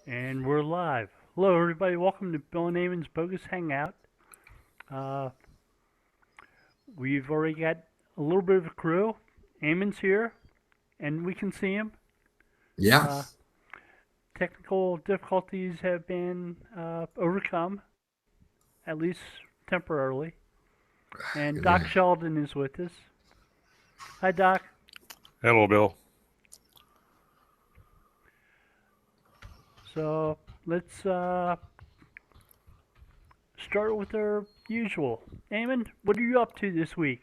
And we're live. Hello, everybody. Welcome to Bill and Ammon's Bogus Hangout. Uh, we've already got a little bit of a crew. Ammon's here, and we can see him. Yeah, Uh, Technical difficulties have been overcome, at least temporarily. And Doc yeah. Sheldon is with us. Hi, Doc. Hello, Bill. So let's start with our usual. Ammon, what are you up to this week?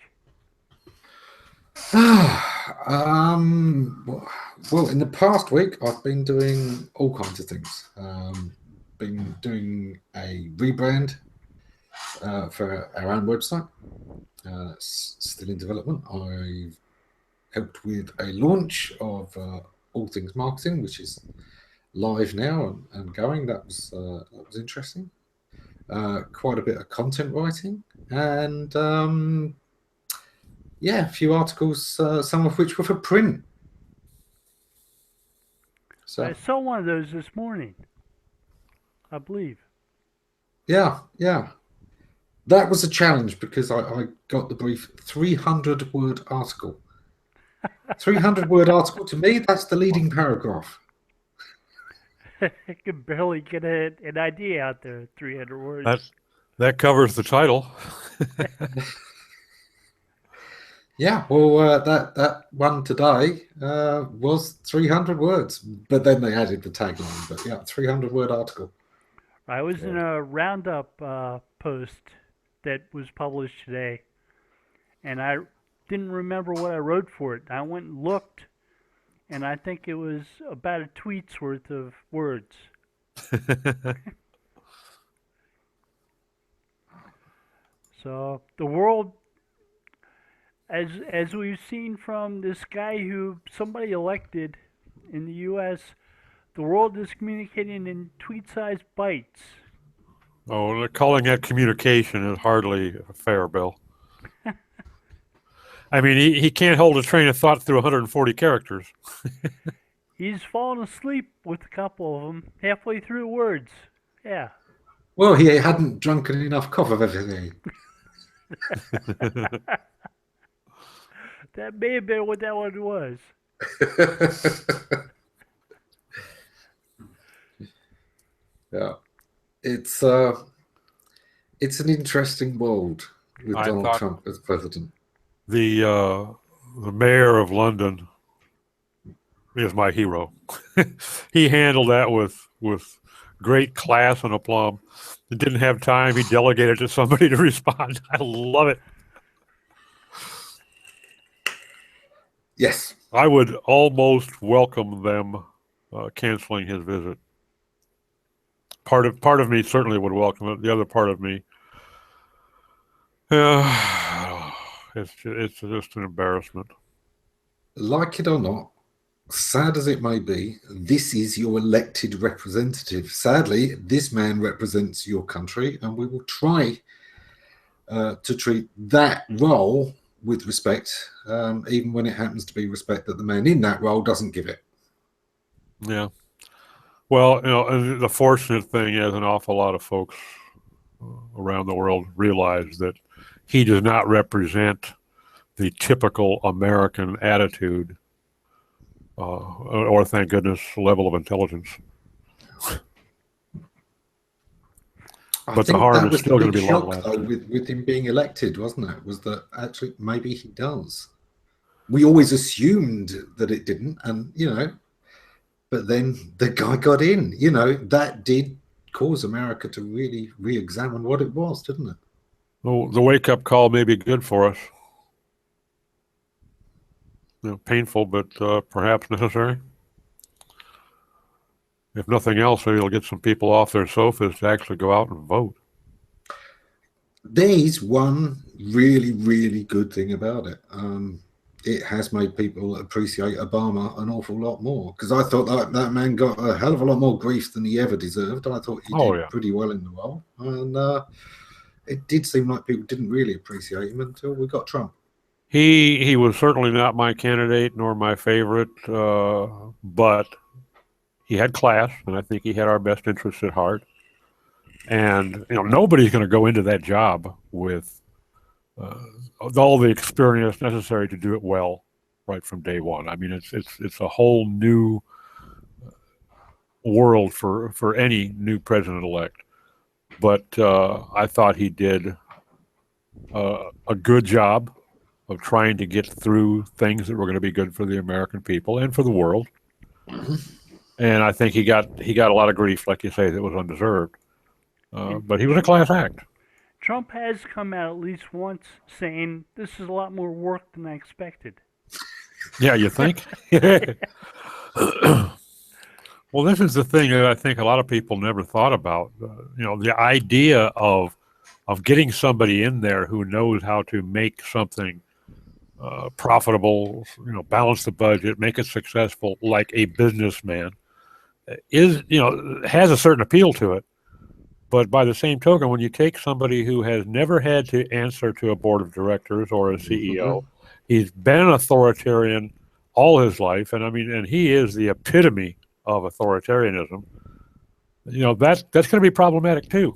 Well, in the past week, I've been doing all kinds of things. Been doing a rebrand for our own website. It's still in development. I've helped with a launch of All Things Marketing, which is live now and going. That was interesting. Quite a bit of content writing and yeah, a few articles, some of which were for print. I So saw one of those this morning, I believe. yeah, that was a challenge because I got the brief 300-word article. 300-word article to me, that's the leading paragraph. I could barely get an idea out there. 300 words. That covers the title. Yeah, well, that one today was 300 words, but then they added the tagline. But yeah, 300-word article. I was in Yeah. a roundup post that was published today, and I didn't remember what I wrote for it. I went and looked, and I think it was about a tweet's worth of words. So the world, as we've seen from this guy who somebody elected in the U.S., the world is communicating in tweet-sized bytes. Oh, calling that communication is hardly fair, Bill. I mean, he can't hold a train of thought through 140 characters. He's fallen asleep with a couple of them halfway through words. Yeah. Well, he hadn't drunken enough cough of everything. That may have been what that one was. Yeah, it's it's an interesting world with I Donald thought Trump as president. the mayor of London is my hero. He handled that with great class and aplomb. He didn't have time. He delegated to somebody to respond. I love it. Yes. I would almost welcome them canceling his visit. Part of me certainly would welcome it. The other part of me, it's just an embarrassment. Like it or not, sad as it may be, this is your elected representative. Sadly, this man represents your country, and we will try to treat that role with respect, even when it happens to be respect that the man in that role doesn't give it. Yeah. Well, the fortunate thing is an awful lot of folks around the world realize that he does not represent the typical American attitude or, thank goodness, level of intelligence. I But the think harm that is was the still going big to be long shock, though, lasting. with him being elected, wasn't it? Was that actually maybe he does. We always assumed that it didn't, and but then the guy got in. That did cause America to really re-examine what it was, didn't it? Well, the wake-up call may be good for us. Painful, but perhaps necessary. If nothing else, maybe it'll get some people off their sofas to actually go out and vote. There is one really, really good thing about it. It has made people appreciate Obama an awful lot more, because I thought that man got a hell of a lot more grief than he ever deserved. I thought he Oh, did yeah. pretty well in the role, and it did seem like people didn't really appreciate him until we got Trump. He was certainly not my candidate nor my favorite, but he had class, and I think he had our best interests at heart. And nobody's going to go into that job with all the experience necessary to do it well right from day one. I mean, it's a whole new world for any new president-elect. But I thought he did a good job of trying to get through things that were going to be good for the American people and for the world. And I think he got a lot of grief, like you say, that was undeserved. But he was a class act. Trump has come out at least once saying this is a lot more work than I expected. Yeah, you think? Well, this is the thing that I think a lot of people never thought about. The idea of getting somebody in there who knows how to make something profitable, balance the budget, make it successful like a businessman is, has a certain appeal to it. But by the same token, when you take somebody who has never had to answer to a board of directors or a CEO, he's been an authoritarian all his life, and he is the epitome of authoritarianism. That's going to be problematic too.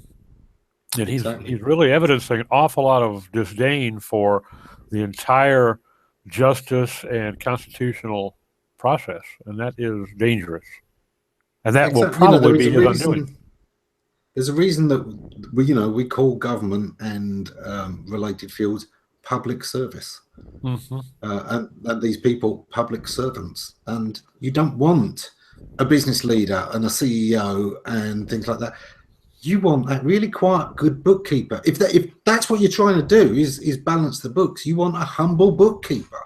And he's really evidencing an awful lot of disdain for the entire justice and constitutional process, and that is dangerous. And that will probably be his undoing. There's a reason that we call government and related fields public service, and these people public servants. And you don't want a business leader and a CEO and things like that. You want that really quiet, good bookkeeper. If that's what you're trying to do is balance the books, you want a humble bookkeeper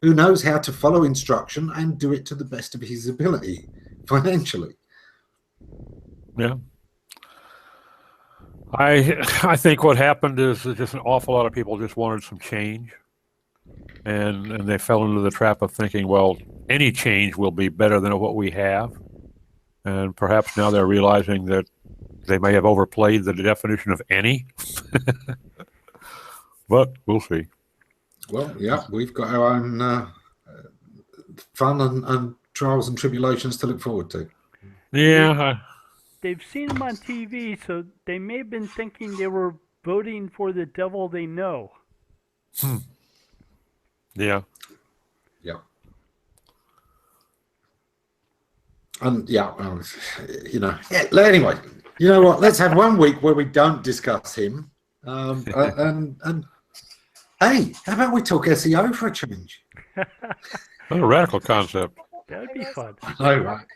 who knows how to follow instruction and do it to the best of his ability financially. Yeah. I think what happened is just an awful lot of people just wanted some change, and they fell into the trap of thinking, well, any change will be better than what we have, and perhaps now they're realizing that they may have overplayed the definition of any. But we'll see. Well, yeah, we've got our own fun and trials and tribulations to look forward to. Yeah. They've seen him on TV, so they may have been thinking they were voting for the devil they know. Yeah. Yeah. And anyway, you know what? Let's have 1 week where we don't discuss him. And hey, how about we talk SEO for a change? That's a radical concept. That would be fun. I know, right?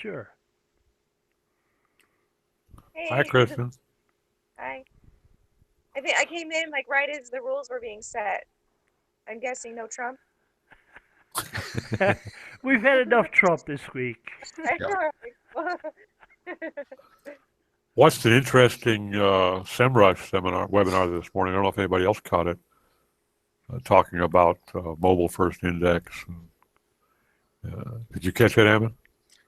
Sure. Hey. Hi, Kristen. Hi. I think I came in right as the rules were being set. I'm guessing no Trump. We've had enough Trump this week. Watched an interesting SEMrush webinar this morning. I don't know if anybody else caught it. Talking about mobile first index. Did you catch that, Ammon?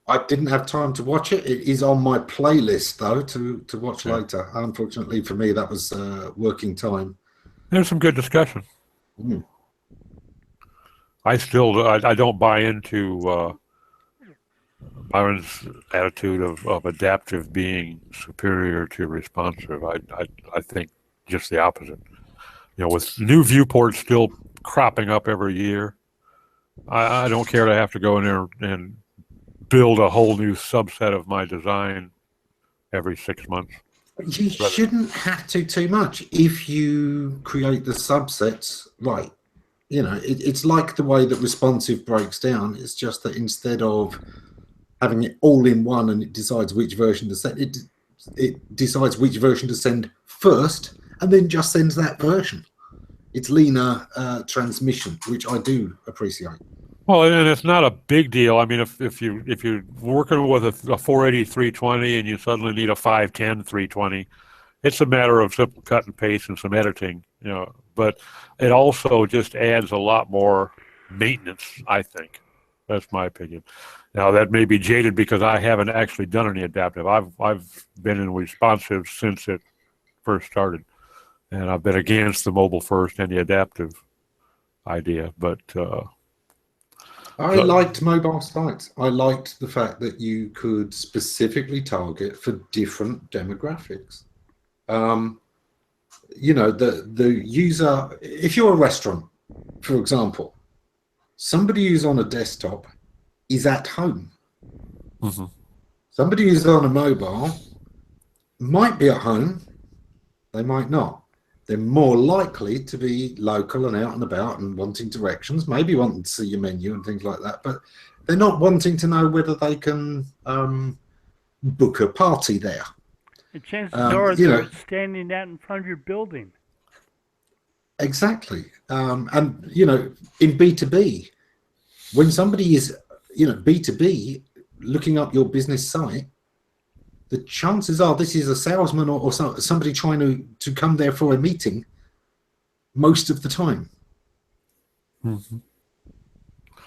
I didn't have time to watch it. It is on my playlist, though, to watch later. Unfortunately for me, that was working time. There's some good discussion. I don't buy into Byron's attitude of adaptive being superior to responsive. I think just the opposite. With new viewports still cropping up every year, I don't care to have to go in there and build a whole new subset of my design every 6 months. You shouldn't have to too much if you create the subsets right. It's like the way that responsive breaks down. It's just that instead of having it all in one and it decides which version to send, it decides which version to send first and then just sends that version. It's leaner transmission, which I do appreciate. Well, and it's not a big deal. I mean, if you're working with a 480 320 and you suddenly need a 510 320, it's a matter of simple cut and paste and some editing, But it also just adds a lot more maintenance, I think. That's my opinion. Now, that may be jaded because I haven't actually done any adaptive. I've been in responsive since it first started, and I've been against the mobile first and the adaptive idea. But I liked mobile sites. I liked the fact that you could specifically target for different demographics. You know, the user, if you're a restaurant, for example, somebody who's on a desktop is at home. Mm-hmm. Somebody who's on a mobile might be at home, they might not. They're more likely to be local and out and about and wanting directions, maybe wanting to see your menu and things like that, but they're not wanting to know whether they can book a party there. The chances are they're know, standing out in front of your building. Exactly. And, you know, in B2B, when somebody is, you know, B2B looking up your business site, the chances are this is a salesman or somebody trying to come there for a meeting most of the time. Mm-hmm.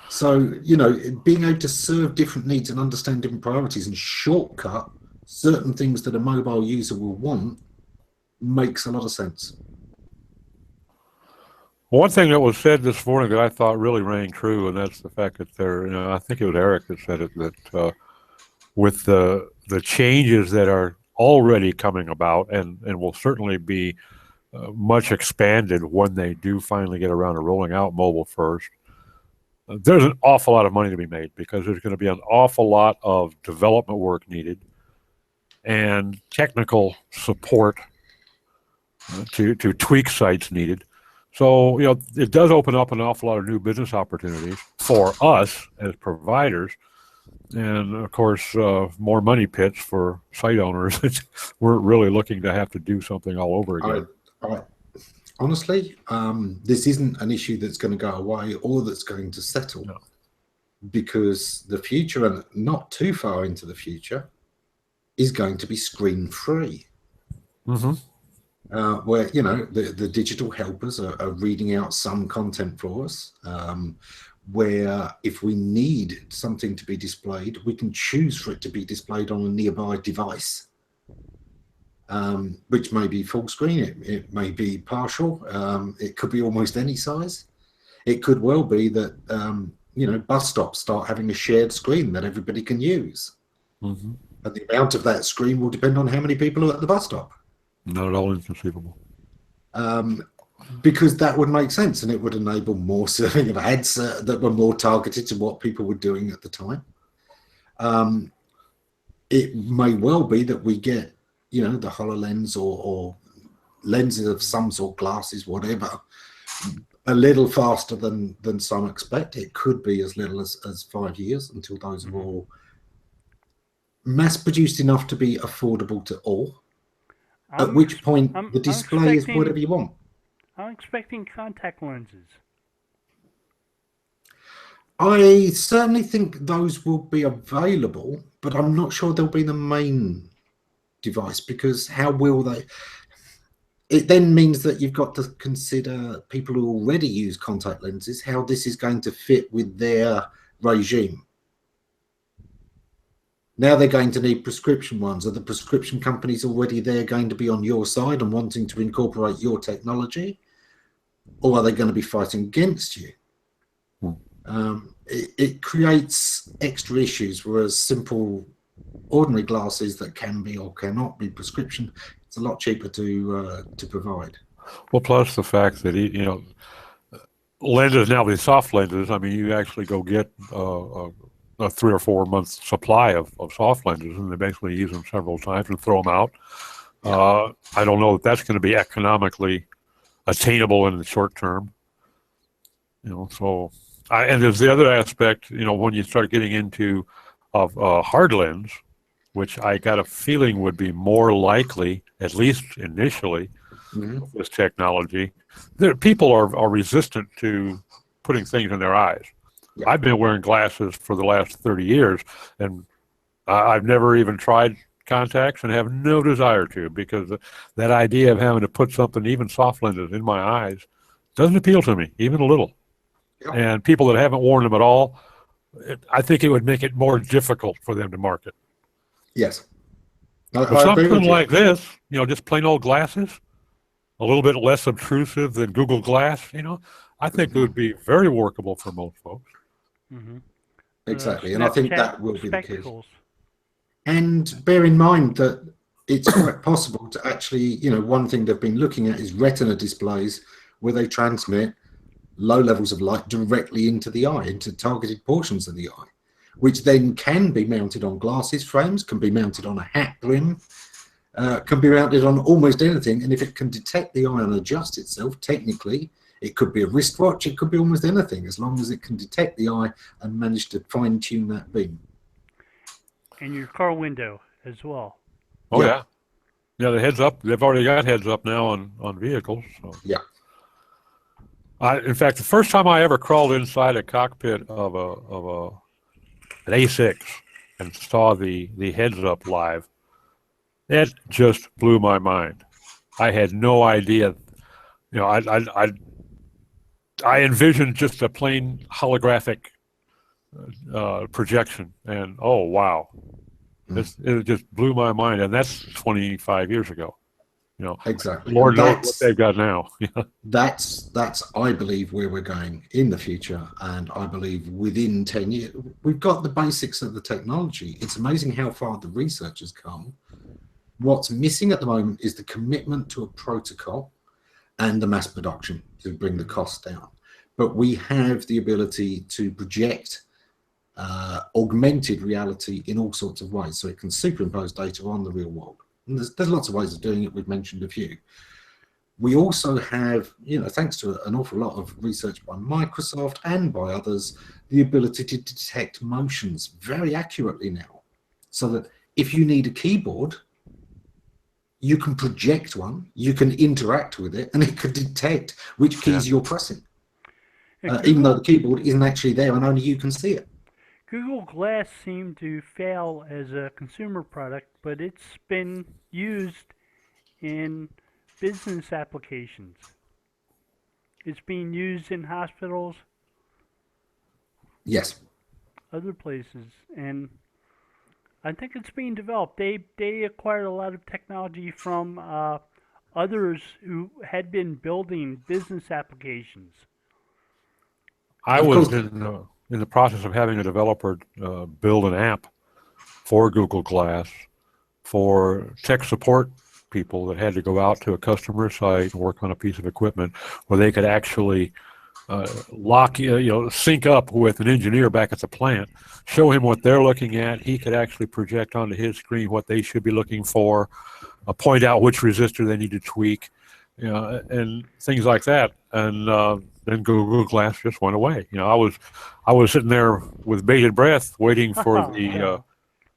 So, you know, being able to serve different needs and understand different priorities and shortcut certain things that a mobile user will want makes a lot of sense. One thing that was said this morning that I thought really rang true, and that's the fact that there, you know, I think it was Eric that said it, that with the changes that are already coming about and will certainly be much expanded when they do finally get around to rolling out mobile first, there's an awful lot of money to be made because there's going to be an awful lot of development work needed and technical support to tweak sites needed. So, you know, it does open up an awful lot of new business opportunities for us as providers. And, of course, more money pits for site owners that weren't really looking to have to do something all over again. Honestly, this isn't an issue that's going to go away or that's going to settle. No. Because the future, and not too far into the future, is going to be screen-free. Mm-hmm. Where, you know, the digital helpers are reading out some content for us, where if we need something to be displayed, we can choose for it to be displayed on a nearby device, which may be full screen, it may be partial, it could be almost any size. It could well be that, you know, bus stops start having a shared screen that everybody can use. Mm-hmm. And the amount of that screen will depend on how many people are at the bus stop. Not at all inconceivable. Because that would make sense, and it would enable more serving of ads that were more targeted to what people were doing at the time. It may well be that we get, you know, the HoloLens or lenses of some sort, glasses, whatever, a little faster than some expect. It could be as little as 5 years until those are all mass produced enough to be affordable to all. At which point the display is whatever you want. I'm expecting contact lenses. I certainly think those will be available, but I'm not sure they'll be the main device, because how will they? It then means that you've got to consider people who already use contact lenses, how this is going to fit with their regime. Now they're going to need prescription ones. Are the prescription companies already there going to be on your side and wanting to incorporate your technology? Or are they going to be fighting against you? It creates extra issues, whereas simple, ordinary glasses that can be or cannot be prescription, it's a lot cheaper to provide. Well, plus the fact that, you know, lenses now, these soft lenses, I mean, you actually go get a 3 or 4 month supply of soft lenses, and they basically use them several times and throw them out. I don't know if that's going to be economically attainable in the short term. You know, so and there's the other aspect. You know, when you start getting into hard lens, which I got a feeling would be more likely, at least initially, with this technology. People are resistant to putting things in their eyes. Yeah. I've been wearing glasses for the last 30 years, and I've never even tried contacts and have no desire to, because that idea of having to put something, even soft lenses, in my eyes doesn't appeal to me, even a little. Yeah. And people that haven't worn them at all, I think it would make it more difficult for them to market. Yes. Something like this, you know, just plain old glasses, a little bit less obtrusive than Google Glass, you know, I think it would be very workable for most folks. Mm-hmm. Exactly, and I think Snapchat that will be the case. spectacles. And bear in mind that it's quite possible to actually, you know, one thing they've been looking at is retina displays where they transmit low levels of light directly into the eye, into targeted portions of the eye, which then can be mounted on glasses frames, can be mounted on a hat brim, can be mounted on almost anything. And if it can detect the eye and adjust itself, technically, it could be a wristwatch, it could be almost anything, as long as it can detect the eye and manage to fine tune that beam. And your car window as well. Oh Yeah. yeah. Yeah, the heads up. They've already got heads up now on vehicles. So. Yeah. In fact, the first time I ever crawled inside a cockpit of an A6 and saw the heads up live, it just blew my mind. I had no idea. You know, I envisioned just a plain holographic projection, and oh wow, it just blew my mind. And that's 25 years ago. You know, Exactly. Lord knows what they've got now. That's I believe where we're going in the future, and I believe within 10 years we've got the basics of the technology. It's amazing how far the research has come. What's missing at the moment is the commitment to a protocol and the mass production to bring the costs down. But we have the ability to project augmented reality in all sorts of ways, so it can superimpose data on the real world. And there's lots of ways of doing it. We've mentioned a few. We also have, you know, thanks to an awful lot of research by Microsoft and by others, the ability to detect motions very accurately now, so that if you need a keyboard, you can project one, you can interact with it, and it can detect which keys you're pressing, even though the keyboard isn't actually there and only you can see it. Google Glass seemed to fail as a consumer product, but it's been used in business applications. It's being used in hospitals, Yes. other places, and I think it's being developed. They acquired a lot of technology from others who had been building business applications. I was in the process of having a developer build an app for Google Glass for tech support people that had to go out to a customer site and work on a piece of equipment where they could actually sync up with an engineer back at the plant, show him what they're looking at. He could actually project onto his screen what they should be looking for, point out which resistor they need to tweak, you know, and things like that. And then Google Glass just went away. You know, I was sitting there with bated breath, waiting for the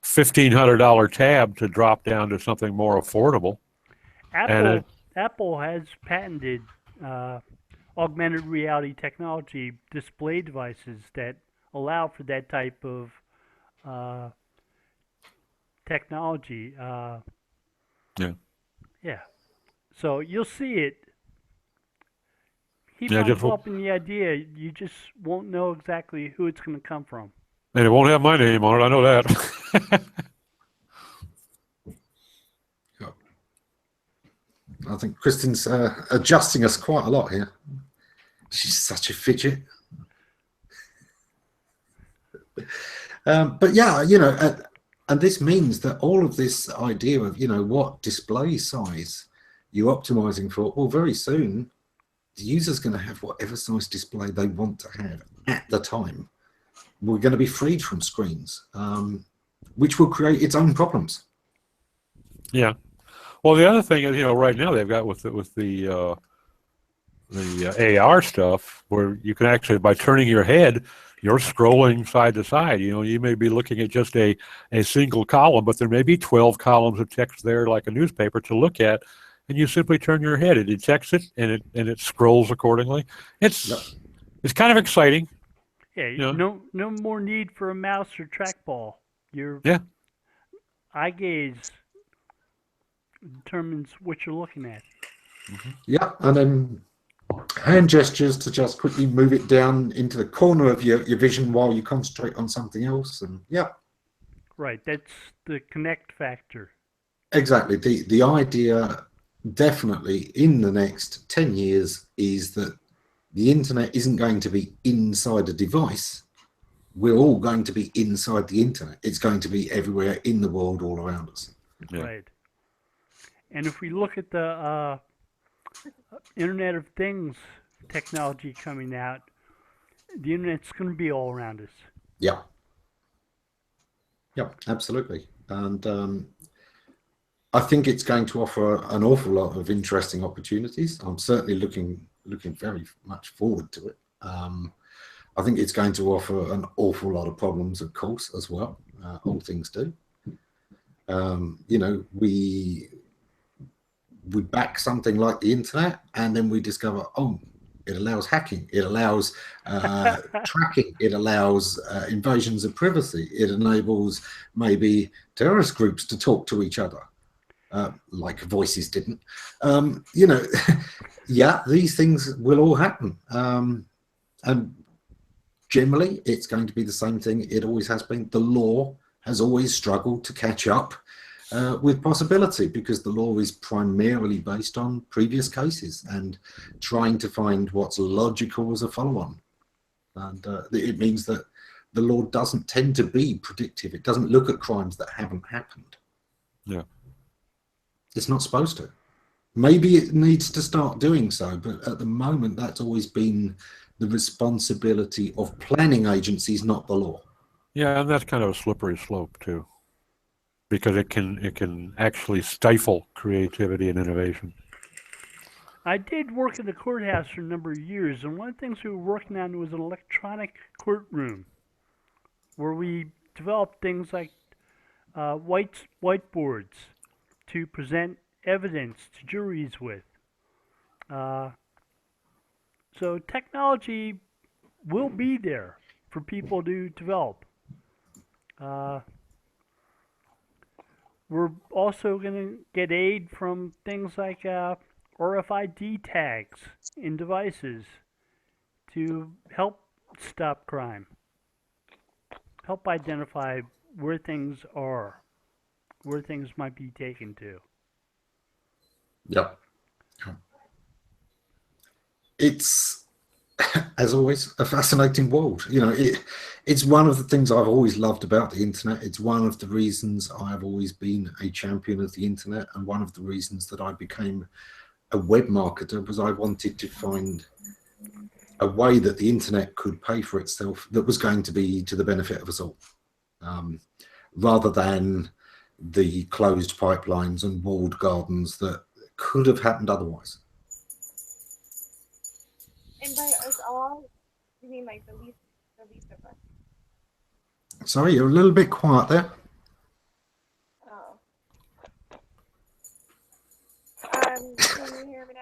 $1,500 tab to drop down to something more affordable. Apple has patented augmented reality technology display devices that allow for that type of technology. Yeah. So you'll see it. Keep on developing the idea. You just won't know exactly who it's going to come from. And it won't have my name on it. I know that. I think Kristen's adjusting us quite a lot here. She's such a fidget. But yeah, you know, and this means that all of this idea of, you know, what display size you're optimizing for, well, very soon, the user's going to have whatever size display they want to have at the time. We're going to be freed from screens, which will create its own problems. Yeah. Well, the other thing is, you know, right now they've got with the AR stuff, where you can actually, by turning your head, you're scrolling side to side. You know, you may be looking at just a single column, but there may be 12 columns of text there, like a newspaper, to look at, and you simply turn your head. It detects it, and it scrolls accordingly. It's kind of exciting. Yeah, you know? no more need for a mouse or trackball. Your eye gaze determines what you're looking at. Mm-hmm. Yeah, and then hand gestures to just quickly move it down into the corner of your vision while you concentrate on something else. And right, that's the connect factor. Exactly. The idea definitely in the next 10 years is that the internet isn't going to be inside a device. we're all going to be inside the internet. It's going to be everywhere in the world, all around us. Yeah. Right. And if we look at the Internet of Things technology coming out, the internet's going to be all around us. Yeah. Yep, absolutely. And I think it's going to offer an awful lot of interesting opportunities. I'm certainly looking very much forward to it. I think it's going to offer an awful lot of problems, of course, as well. All things do. You know, we back something like the internet, and then we discover, oh, it allows hacking, it allows tracking, it allows invasions of privacy, it enables maybe terrorist groups to talk to each other, like Voices didn't. You know, yeah, these things will all happen. And generally, it's going to be the same thing it always has been. The law has always struggled to catch up with possibility, because the law is primarily based on previous cases and trying to find what's logical as a follow-on. And it means that the law doesn't tend to be predictive. It doesn't look at crimes that haven't happened. Yeah. It's not supposed to. Maybe it needs to start doing so, but at the moment, that's always been the responsibility of planning agencies, not the law. Yeah, and that's kind of a slippery slope too, because it can actually stifle creativity and innovation. I did work in the courthouse for a number of years, and one of the things we were working on was an electronic courtroom, where we developed things like whiteboards to present evidence to juries with. So technology will be there for people to develop. We're also going to get aid from things like RFID tags in devices to help stop crime, help identify where things are, where things might be taken to. Yep. It's, as always, a fascinating world. You know, it's one of the things I've always loved about the internet. It's one of the reasons I've always been a champion of the internet, and one of the reasons that I became a web marketer was I wanted to find a way that the internet could pay for itself that was going to be to the benefit of us all, rather than the closed pipelines and walled gardens that could have happened otherwise. And by us all, you mean like the least of us? Sorry, you're a little bit quiet there. Oh. Can you hear me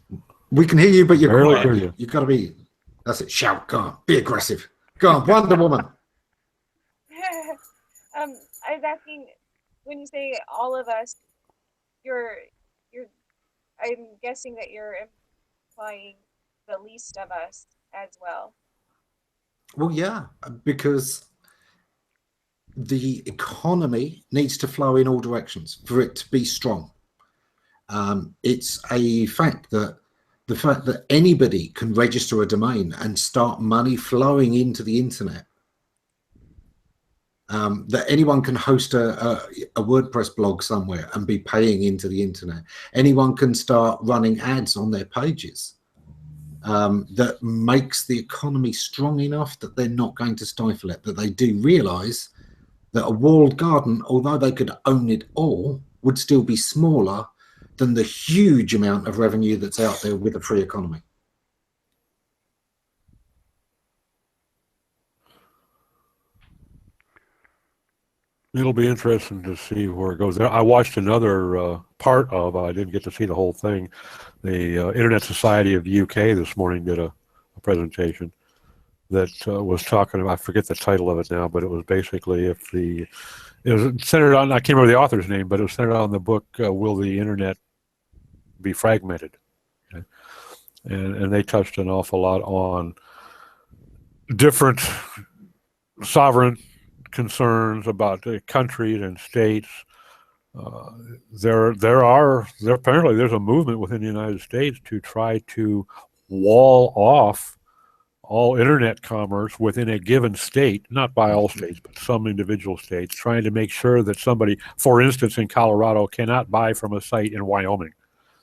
now? We can hear you, but you're Barely quiet. hear you. You've got to be, that's it, shout, go on, be aggressive. Go on, Wonder Woman. I was asking, when you say all of us, I'm guessing that you're implying the least of us as well. Well, yeah, because the economy needs to flow in all directions for it to be strong. It's a fact that the fact that anybody can register a domain and start money flowing into the internet, that anyone can host a WordPress blog somewhere and be paying into the internet. Anyone can start running ads on their pages. That makes the economy strong enough that they're not going to stifle it, that they do realize that a walled garden, although they could own it all, would still be smaller than the huge amount of revenue that's out there with a free economy. It'll be interesting to see where it goes. I watched another part of, I didn't get to see the whole thing, the Internet Society of the UK this morning did a presentation that was talking about, I forget the title of it now, but it was basically it was centered on, I can't remember the author's name, but it was centered on the book, Will the Internet Be Fragmented? Okay. And they touched an awful lot on different sovereign concerns about countries and states. Apparently there's a movement within the United States to try to wall off all internet commerce within a given state, not by all states, but some individual states, trying to make sure that somebody, for instance, in Colorado, cannot buy from a site in Wyoming.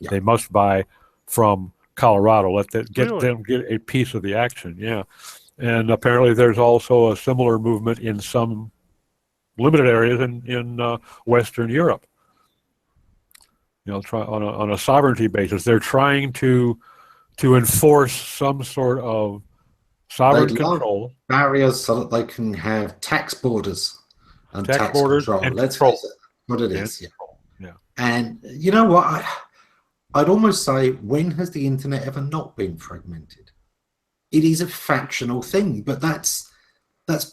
Yeah. They must buy from Colorado. Get Really? them get a piece of the action. Yeah, and apparently there's also a similar movement in some limited areas in Western Europe. Try on a sovereignty basis. They're trying to enforce some sort of sovereign They'd love control, barriers so that they can have tax borders and tax tax borders, control. and Let's control. face it, what it And is. Yeah. control. Yeah. And you know what? I'd almost say, when has the internet ever not been fragmented? It is a factional thing, but that's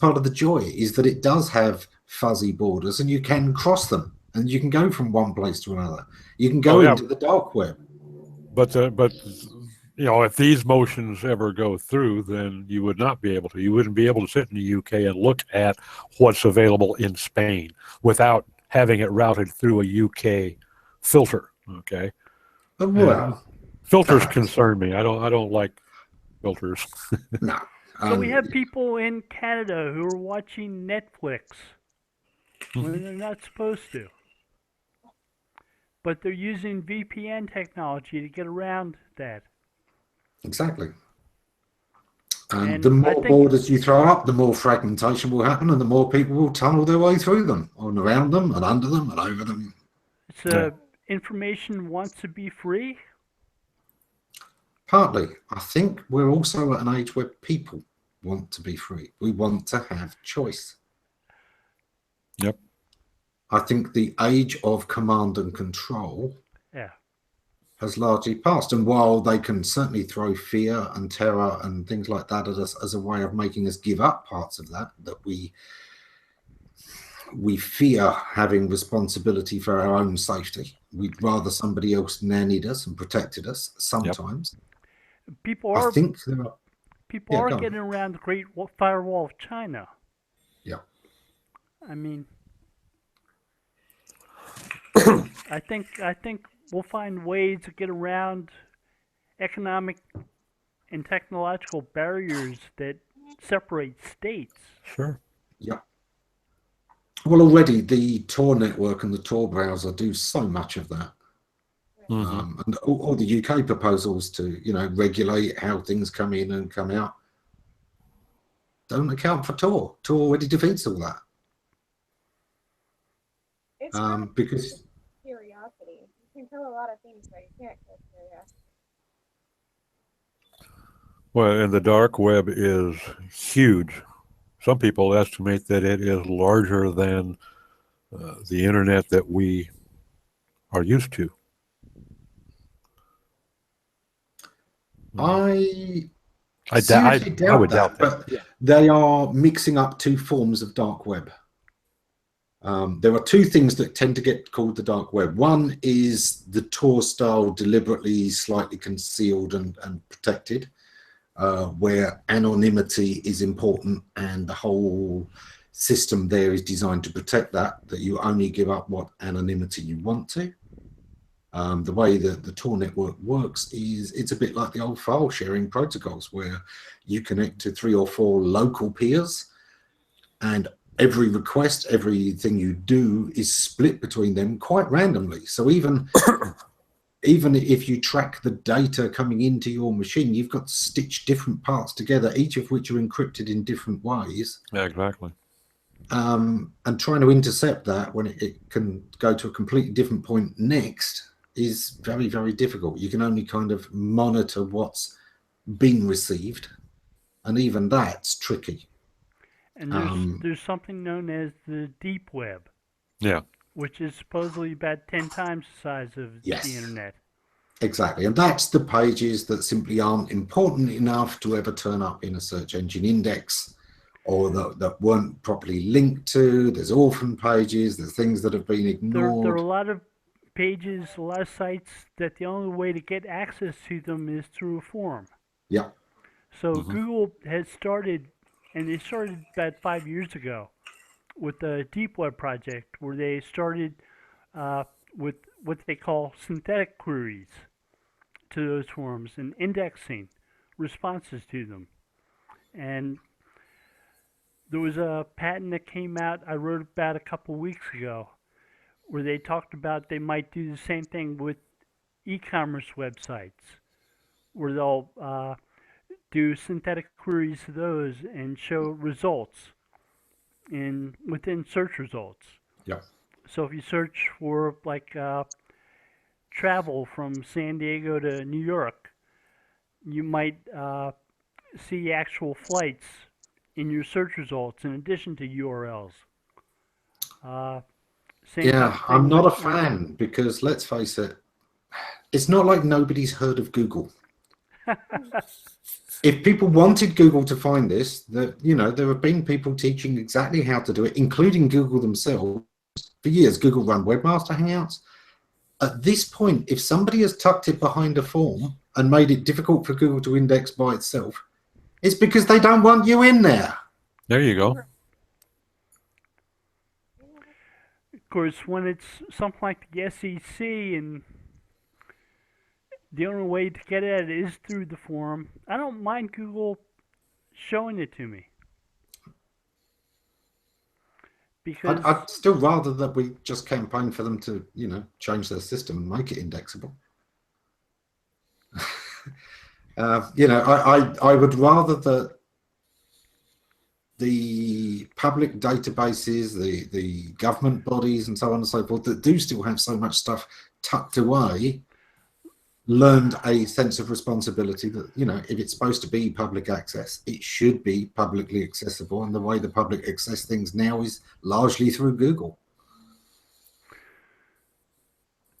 part of the joy, is that it does have fuzzy borders, and you can cross them, and you can go from one place to another. You can go Oh, yeah. into the dark web. But if these motions ever go through, then you would not be able to. You wouldn't be able to sit in the UK and look at what's available in Spain without having it routed through a UK filter. Okay. Well, filters concern me. I don't like filters. no. So we have people in Canada who are watching Netflix when they're not supposed to. But they're using VPN technology to get around that. Exactly. And And the I more think- borders you throw up, the more fragmentation will happen, and the more people will tunnel their way through them, and around them, and under them, and over them. It's information wants to be free. Partly, I think we're also at an age where people want to be free. We want to have choice. Yep. I think the age of command and control Yeah. has largely passed. And while they can certainly throw fear and terror and things like that at us as a way of making us give up parts of that we fear having responsibility for our own safety. We'd rather somebody else nannied us and protected us sometimes. People I are think there are, people Yeah, are go on. getting around the Great Firewall of China. Yeah. I mean, I think we'll find ways to get around economic and technological barriers that separate states. Sure. Yeah. Well, already the Tor network and the Tor browser do so much of that. And all the UK proposals to, regulate how things come in and come out don't account for Tor. Tor already defeats all that. It's Because curiosity. You can kill a lot of things, but you can't kill curiosity. Well, and the dark web is huge. Some people estimate that it is larger than the internet that we are used to. I I seriously doubt would that, doubt that. but they are mixing up two forms of dark web. There are two things that tend to get called the dark web. One is the Tor style, deliberately slightly concealed and protected, where anonymity is important, and the whole system there is designed to protect that you only give up what anonymity you want to. The way that the Tor network works is it's a bit like the old file sharing protocols, where you connect to 3 or 4 local peers, and every request, everything you do is split between them quite randomly. So even if you track the data coming into your machine, you've got to stitch different parts together, each of which are encrypted in different ways. Yeah, exactly. And trying to intercept that when it can go to a completely different point next is very, very difficult. You can only kind of monitor what's being received, and even that's tricky. And there's something known as the deep web. Yeah. Which is supposedly about 10 times the size of Yes. the internet. Exactly. And that's the pages that simply aren't important enough to ever turn up in a search engine index, or that weren't properly linked to. There's orphan pages, there's things that have been ignored. There are a lot of pages, a lot of sites that the only way to get access to them is through a forum. Yeah. So Google has started, and they started about 5 years ago, with the Deep Web project, where they started with what they call synthetic queries to those forums and indexing responses to them. and there was a patent that came out I wrote about a couple weeks ago where they talked about they might do the same thing with e-commerce websites, where they'll do synthetic queries to those and show results in within search results. Yeah. So if you search for like travel from San Diego to New York, you might see actual flights in your search results in addition to URLs. Same type of I'm thing not a with fan because let's face it, it's not like nobody's heard of Google. If people wanted Google to find this, there have been people teaching exactly how to do it, including Google themselves. For years, Google run Webmaster Hangouts. At this point, if somebody has tucked it behind a form and made it difficult for Google to index by itself, it's because they don't want you in there. There you go. Of course, when it's something like the SEC, and the only way to get at it is through the forum, I don't mind Google showing it to me. Because I'd still rather that we just campaign for them to, change their system and make it indexable. I would rather that the public databases, the government bodies and so on and so forth that do still have so much stuff tucked away learned a sense of responsibility that, if it's supposed to be public access, it should be publicly accessible. And the way the public access things now is largely through Google.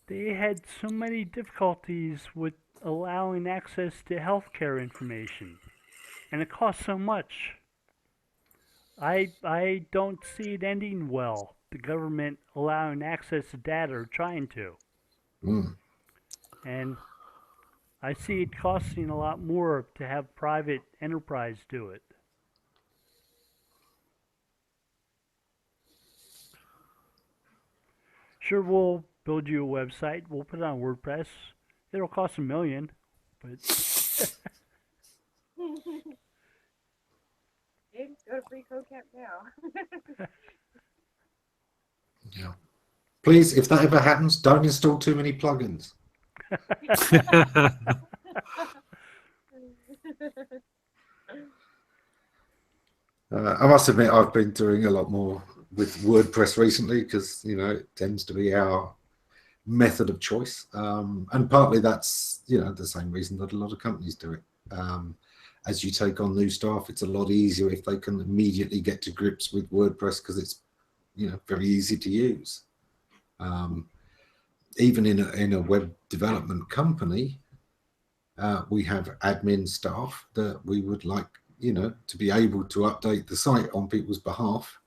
They had so many difficulties with allowing access to healthcare information, and it costs so much. I don't see it ending well, the government allowing access to data or trying to. And I see it costing a lot more to have private enterprise do it. Sure, we'll build you a website. We'll put it on WordPress. It'll cost $1 million, but Hey, go to free code camp now. Yeah. Please, if that ever happens, don't install too many plugins. I must admit, I've been doing a lot more with WordPress recently because, it tends to be our method of choice. And partly that's, the same reason that a lot of companies do it. As you take on new staff, it's a lot easier if they can immediately get to grips with WordPress because it's, very easy to use. Even in a web development company, we have admin staff that we would like, to be able to update the site on people's behalf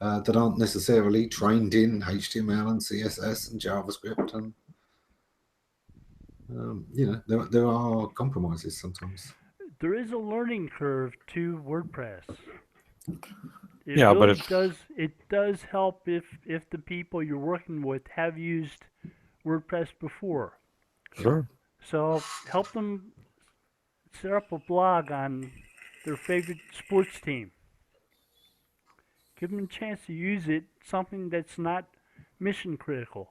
that aren't necessarily trained in HTML and CSS and JavaScript. And, there are compromises sometimes. there is a learning curve to WordPress. Yeah, but it does help if the people you're working with have used WordPress before. Sure. So help them set up a blog on their favorite sports team. Give them a chance to use it, something that's not mission critical.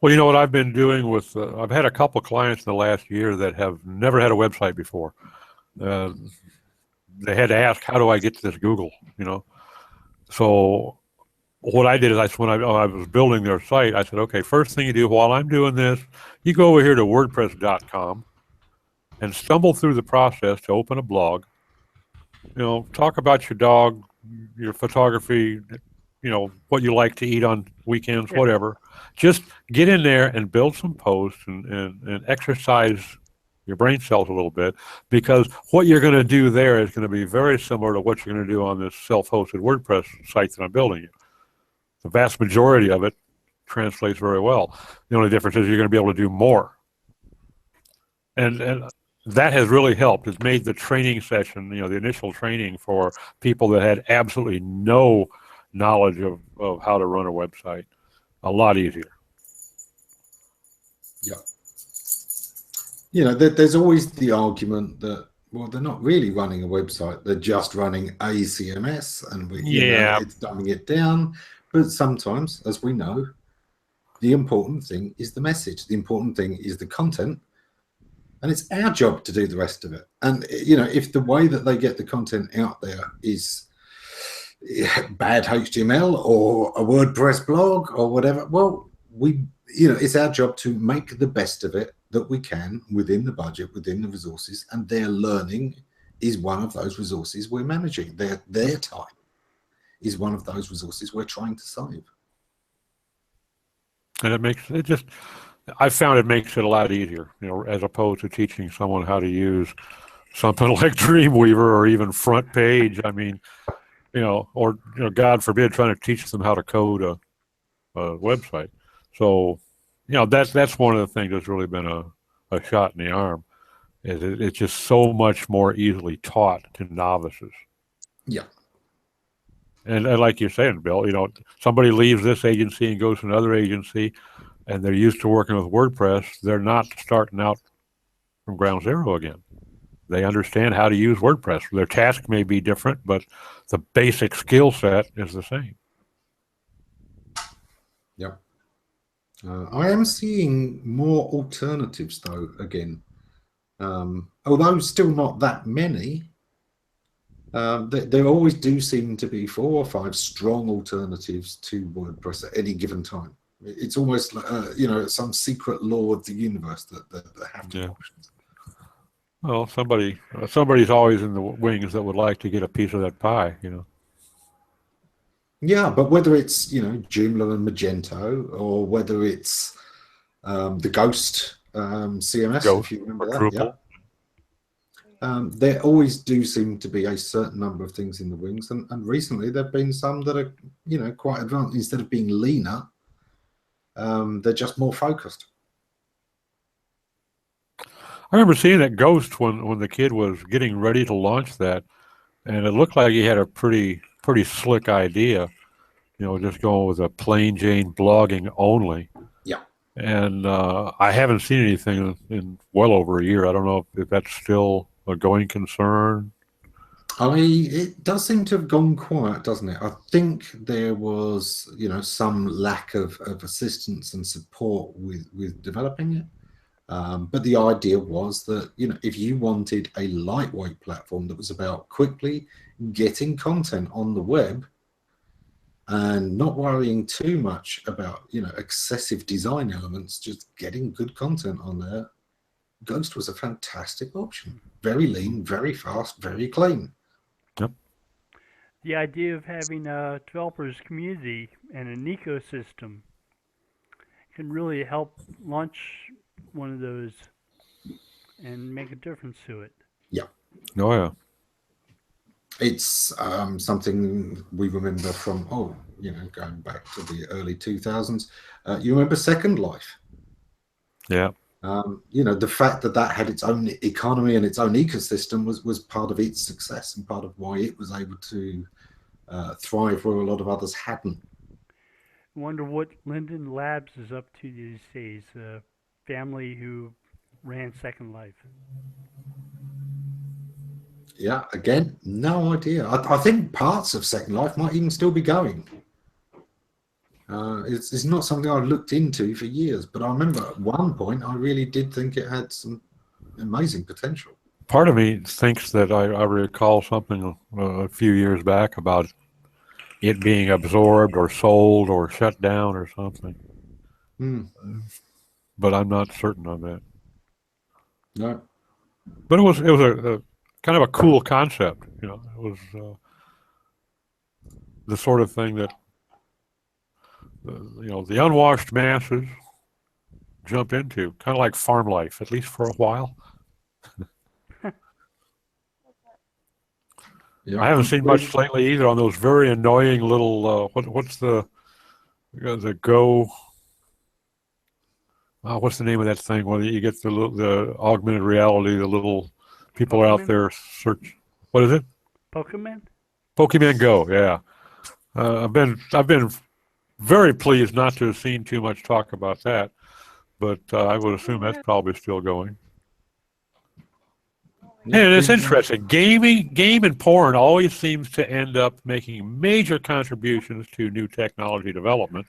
Well, you know what I've been doing with, I've had a couple clients in the last year that have never had a website before. They had to ask, how do I get to this Google, So what I did is when I was building their site, I said, okay, first thing you do while I'm doing this, you go over here to WordPress.com and stumble through the process to open a blog. Talk about your dog, your photography, what you like to eat on weekends, whatever. Just get in there and build some posts and exercise your brain cells a little bit, because what you're going to do there is going to be very similar to what you're going to do on this self-hosted WordPress site that I'm building. The vast majority of it translates very well. The only difference is you're going to be able to do more. And that has really helped. It's made the training session, the initial training for people that had absolutely no knowledge of how to run a website a lot easier. Yeah. There's always the argument that, well, they're not really running a website. They're just running a CMS, and it's dumbing it down. But sometimes, as we know, the important thing is the message. The important thing is the content, and it's our job to do the rest of it. And if the way that they get the content out there is bad HTML or a WordPress blog or whatever, well, it's our job to make the best of it that we can within the budget, within the resources, and their learning is one of those resources we're managing. Their time is one of those resources we're trying to save. And I found it makes it a lot easier, as opposed to teaching someone how to use something like Dreamweaver or even Front Page. I mean, or God forbid, trying to teach them how to code a website. So, that's one of the things that's really been a shot in the arm. It's just so much more easily taught to novices. Yeah. And like you're saying, Bill, somebody leaves this agency and goes to another agency, and they're used to working with WordPress. They're not starting out from ground zero again. They understand how to use WordPress. Their task may be different, but the basic skill set is the same. Yep. I am seeing more alternatives, though, again. Although still not that many, there always do seem to be 4 or 5 strong alternatives to WordPress at any given time. It's almost like, some secret law of the universe that have to be options. Well, somebody's always in the wings that would like to get a piece of that pie, Yeah, but whether it's Joomla and Magento, or whether it's the Ghost CMS, if you remember that, there always do seem to be a certain number of things in the wings, and recently there've been some that are quite advanced. Instead of being leaner, they're just more focused. I remember seeing that Ghost when the kid was getting ready to launch that, and it looked like he had a pretty slick idea, just going with a plain Jane blogging only. Yeah. And I haven't seen anything in well over a year. I don't know if that's still a going concern. It does seem to have gone quiet, doesn't it? I think there was, some lack of assistance and support with developing it. But the idea was that, if you wanted a lightweight platform that was about quickly getting content on the web and not worrying too much about, excessive design elements, just getting good content on there, Ghost was a fantastic option. Very lean, very fast, very clean. Yep. The idea of having a developers community and an ecosystem can really help launch one of those and make a difference to it. Yeah. Oh, yeah. It's something we remember from, going back to the early 2000s. You remember Second Life? Yeah. The fact that had its own economy and its own ecosystem was part of its success and part of why it was able to thrive where a lot of others hadn't. I wonder what Linden Labs is up to these days. The family who ran Second Life. Yeah, again, no idea. I think parts of Second Life might even still be going. It's not something I've looked into for years, but I remember at one point I really did think it had some amazing potential. Part of me thinks that I recall something a few years back about it being absorbed or sold or shut down or something. But I'm not certain on that. No. But it was a kind of a cool concept. It was the sort of thing that the unwashed masses jump into, kind of like farm life, at least for a while. Yeah. I haven't seen much lately either on those very annoying little what's the Go? What's the name of that thing? Where you get the augmented reality, the little people are out there search. What is it? Pokemon? Pokemon Go. Yeah. I've been very pleased not to have seen too much talk about that, but I would assume that's probably still going. And it's interesting. Game and porn always seems to end up making major contributions to new technology development.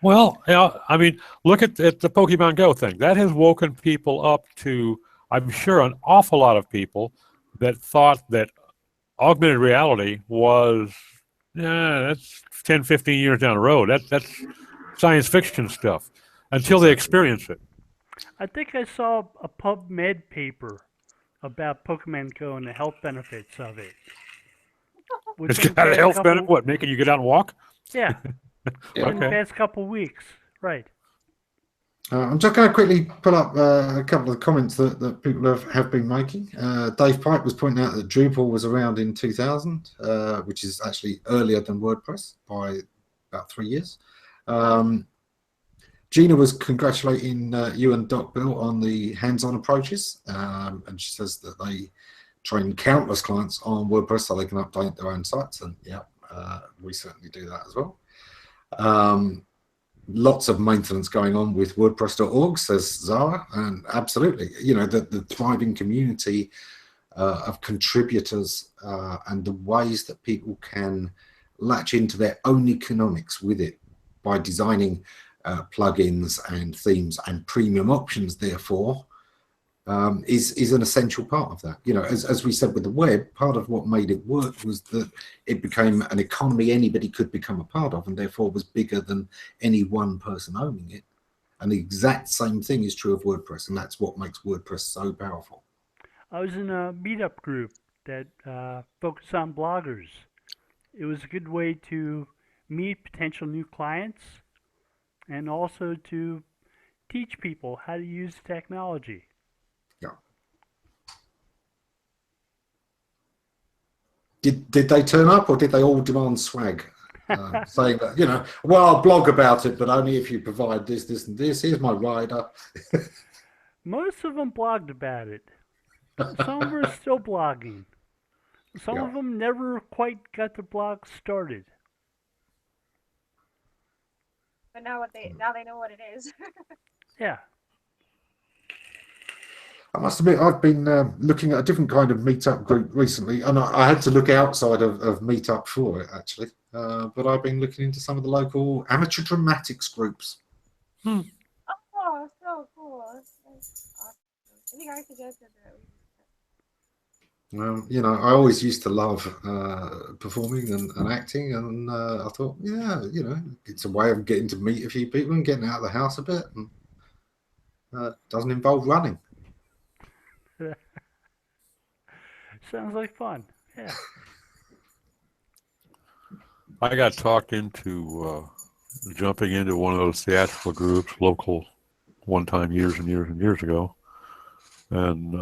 Well, I mean, look at the Pokemon Go thing. That has woken people up to, I'm sure, an awful lot of people that thought that augmented reality was, that's 10, 15 years down the road. That's science fiction stuff until they experience it. I think I saw a PubMed paper about Pokemon Go and the health benefits of it. It's got a health benefit, what, making you get out and walk? Yeah. In the Okay. past couple weeks. Right. I'm just going to quickly pull up a couple of the comments that people have been making. Dave Pike was pointing out that Drupal was around in 2000, which is actually earlier than WordPress by about 3 years. Gina was congratulating you and Doc Bill on the hands-on approaches, and she says that they train countless clients on WordPress so they can update their own sites, and yeah, we certainly do that as well. Lots of maintenance going on with WordPress.org, says Zara, and absolutely, you know, the thriving community of contributors and the ways that people can latch into their own economics with it by designing plugins and themes and premium options, therefore, is an essential part of that. You know, as we said with the web, part of what made it work was that it became an economy anybody could become a part of, and therefore was bigger than any one person owning it. And the exact same thing is true of WordPress, and that's what makes WordPress so powerful. I was in a meetup group that focused on bloggers. It was a good way to meet potential new clients and also to teach people how to use technology. Yeah. Did they turn up, or did they all demand swag? Saying that, you know, well, I'll blog about it, but only if you provide this, this, and this. Here's my rider. Most of them blogged about it. Some of them are still blogging. Some of them never quite got the blog started. But now they know what it is. Yeah. I must admit, I've been looking at a different kind of meetup group recently, and I had to look outside of meetup for it, actually. But I've been looking into some of the local amateur dramatics groups. Oh, so cool. That's awesome. I think I suggested that. You know, I always used to love performing and acting, and I thought, yeah, you know, it's a way of getting to meet a few people and getting out of the house a bit, and doesn't involve running. Sounds like fun. Yeah. I got talked into jumping into one of those theatrical groups, local, one time years and years and years ago, and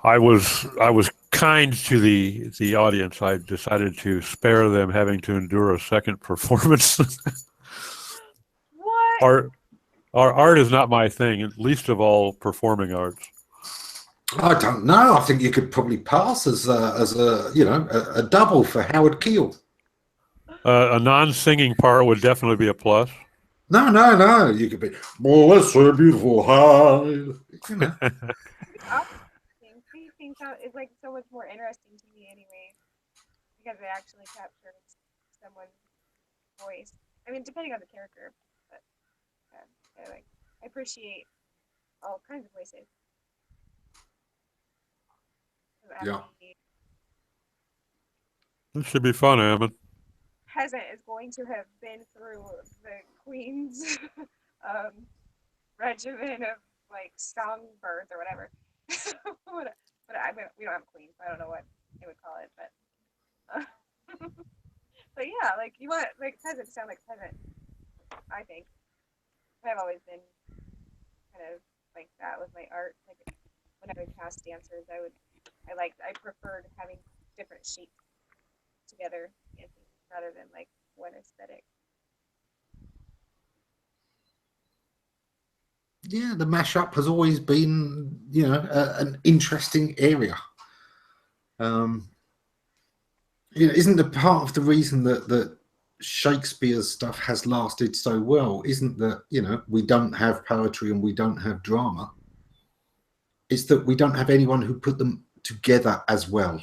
I was kind to the audience. I decided to spare them having to endure a second performance. What? Art is not my thing, at least of all performing arts. I don't know. I think you could probably pass as a you know, a double for Howard Keel. A non-singing part would definitely be a plus. No. You could be, well, let's say beautiful high. You know. It's like so much more interesting to me anyway, because it actually captures someone's voice. I mean, depending on the character, but I appreciate all kinds of voices. Yeah. This should be fun, Ammon. Peasant is going to have been through the Queen's regimen of like songbirth or whatever. But we don't have a queen, so I don't know what they would call it. But but yeah, like you want like peasant to sound like a peasant. I think I've always been kind of like that with my art. Like when I would cast dancers, I preferred having different shapes together rather than like one aesthetic. Yeah, the mashup has always been, you know, an interesting area. You know, isn't the part of the reason that Shakespeare's stuff has lasted so well? Isn't that, you know, we don't have poetry and we don't have drama? It's that we don't have anyone who put them together as well.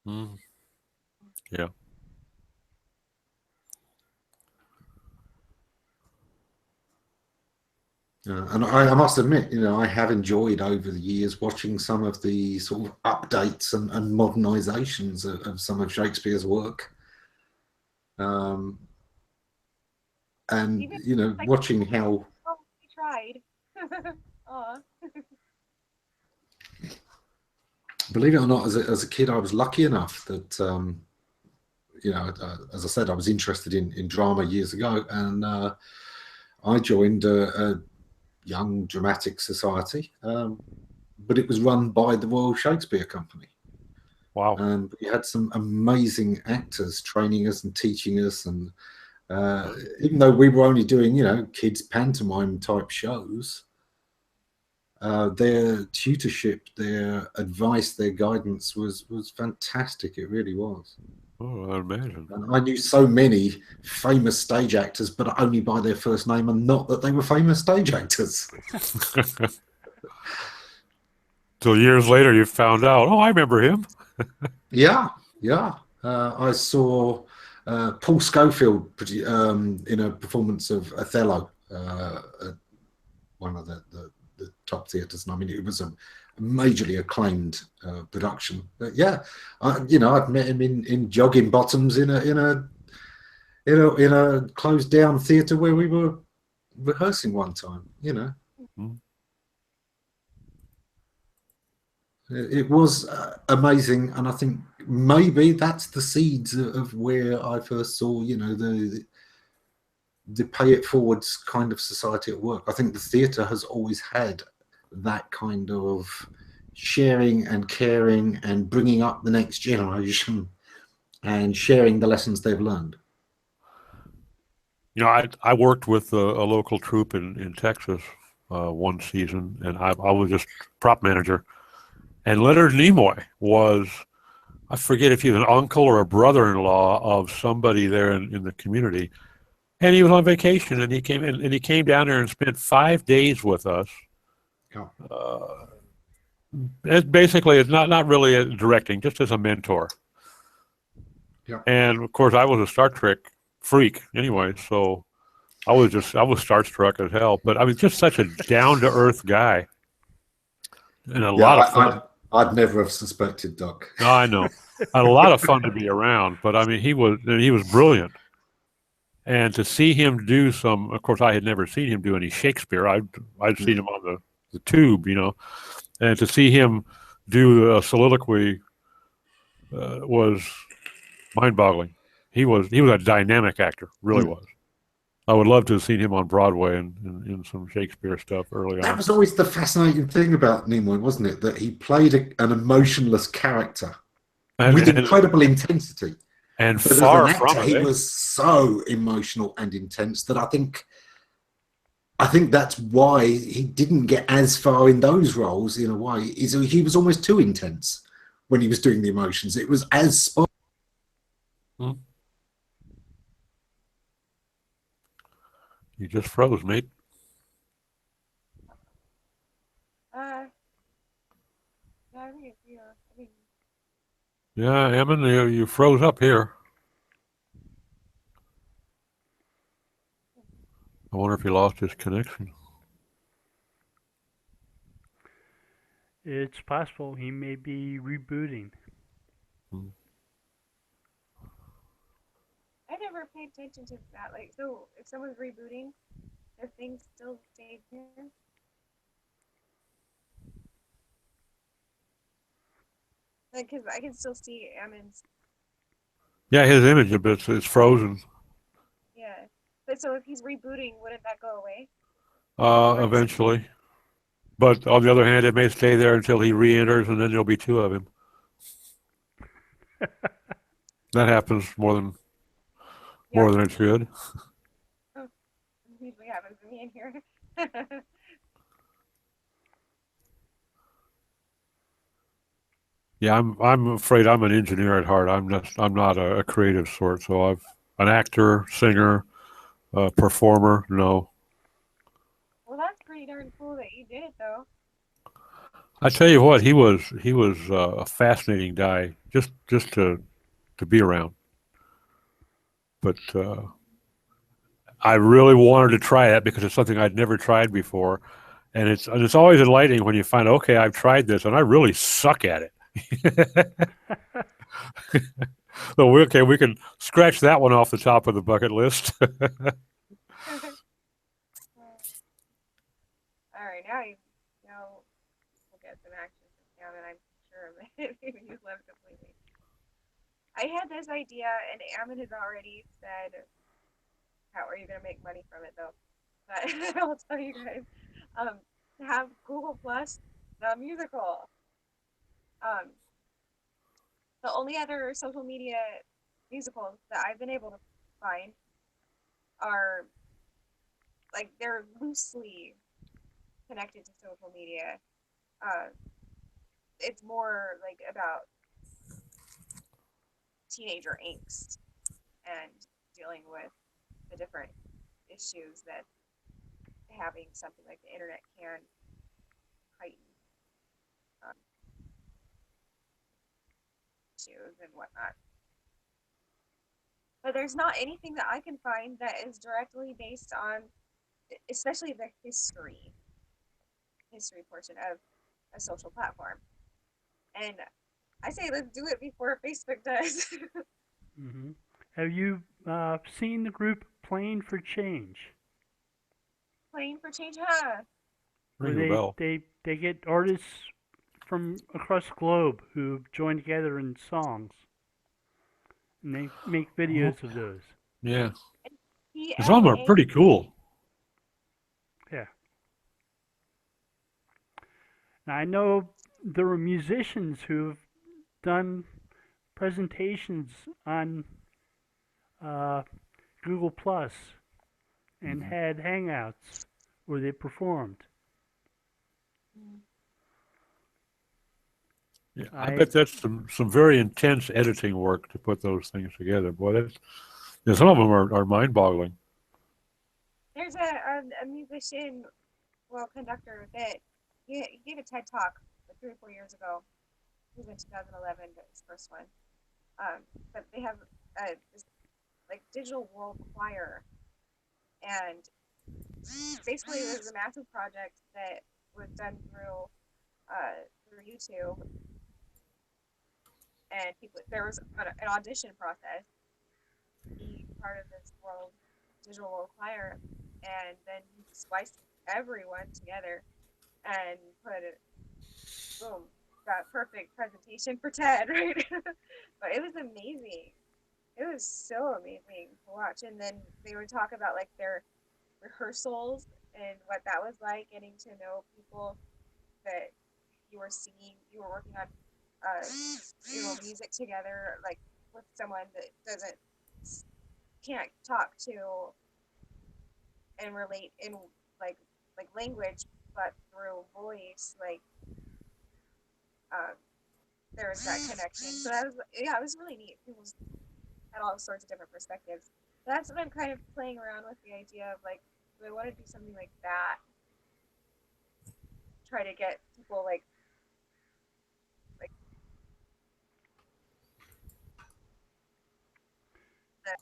Mm. Yeah. And I must admit, I have enjoyed over the years watching some of the sort of updates and modernizations of some of Shakespeare's work. And, Even like, watching how... oh, we tried. Aw. Believe it or not, as a kid, I was lucky enough that, as I said, I was interested in drama years ago, and I joined a young dramatic society, but it was run by the Royal Shakespeare Company. Wow. And we had some amazing actors training us and teaching us, and even though we were only doing, kids pantomime type shows, their tutorship, their advice, their guidance was fantastic. It really was. Oh, I imagine. And I knew so many famous stage actors, but only by their first name, and not that they were famous stage actors. So years later, you found out, oh, I remember him. Yeah. I saw Paul Schofield in a performance of Othello at one of the top theatres. And I mean, it was a majorly acclaimed production. But yeah, I'd met him in jogging bottoms in a closed down theatre where we were rehearsing one time. Mm. It was amazing, and I think maybe that's the seeds of where I first saw, the pay it forwards kind of society at work. I think the theatre has always had that kind of sharing and caring and bringing up the next generation and sharing the lessons they've learned. I worked with a local troupe in Texas one season, and I was just prop manager. And Leonard Nimoy was, I forget if he was an uncle or a brother-in-law of somebody there in the community. And he was on vacation, and he came in, and he came down there and spent 5 days with us. Yeah. It's not really directing, just as a mentor. Yeah. And of course, I was a Star Trek freak anyway, so I was starstruck as hell. But I was just such a down-to-earth guy, and a lot of fun. I'd never have suspected, Doc. No, I know. I had a lot of fun to be around, but I mean, he was brilliant. And to see him do some, of course, I had never seen him do any Shakespeare. I'd seen him on the tube, and to see him do a soliloquy was mind-boggling. He was a dynamic actor, really was. I would love to have seen him on Broadway and in some Shakespeare stuff early on. That was always the fascinating thing about Nimoy, wasn't it? That he played an emotionless character with incredible intensity. And but far as an actor, from it, he was so emotional and intense that I think that's why he didn't get as far in those roles. In a way, he was almost too intense when he was doing the emotions. It was as spot. You just froze, mate. Yeah, Ammon, you froze up here. I wonder if he lost his connection. It's possible he may be rebooting. I never paid attention to that. Like, so if someone's rebooting, their thing still stays here. Like, because I can still see Ammon's. Yeah, his image is frozen. Yeah, but so if he's rebooting, wouldn't that go away? Eventually. But on the other hand, it may stay there until he re-enters, and then there'll be two of him. That happens more than it should. Oh, it usually happens to me in here. Yeah, I'm afraid I'm an engineer at heart. I'm not a creative sort. So an actor, singer, performer. No. Well, that's pretty darn cool that you did it, though. I tell you what, he was a fascinating guy, just to be around. But I really wanted to try that because it's something I'd never tried before, and it's always enlightening when you find, okay, I've tried this and I really suck at it. So we can scratch that one off the top of the bucket list. All right, now we'll get some action from Ammon, I'm sure, but maybe you left completely. I had this idea, and Ammon has already said, "How are you gonna make money from it, though?" But I'll tell you guys, um, to have Google Plus, the musical. Um, the only other social media musicals that I've been able to find are like they're loosely connected to social media. Uh, it's more like about teenager angst and dealing with the different issues that having something like the internet can heighten, um, issues and whatnot. But there's not anything that I can find that is directly based on, especially the history portion of a social platform. And I say let's do it before Facebook does. Hmm. Have you seen the group Playing for Change? Playing for change, huh? Where Ring the bell. they get artists from across the globe who join together in songs, and they make Oh, videos of those. yeah, some of them are PLA. pretty cool. Yeah. Now, I know there are musicians who've done presentations on uh, Google Plus and Mhm. had hangouts where they performed. Yeah, I I bet that's some very intense editing work to put those things together. Boy, that's yeah, some of them are mind-boggling. There's a musician, well, conductor that he gave a TED talk like 3 or 4 years ago. It was in 2011, but his first one. But they have this like digital world choir, and basically it was a massive project that was done through YouTube, and people there was an audition process to be part of this digital world choir, and then he spliced everyone together and put it, boom, got perfect presentation for TED, right? But it was amazing. It was so amazing to watch. And then they would talk about like their rehearsals and what that was like, getting to know people that you were working on, uh, music together, like with someone that can't talk to and relate in like language, but through voice, like um, there was that connection. So that was, yeah, it was really neat. People had all sorts of different perspectives. So that's what I'm kind of playing around with, the idea of like, do I want to do something like that? Try to get people like that.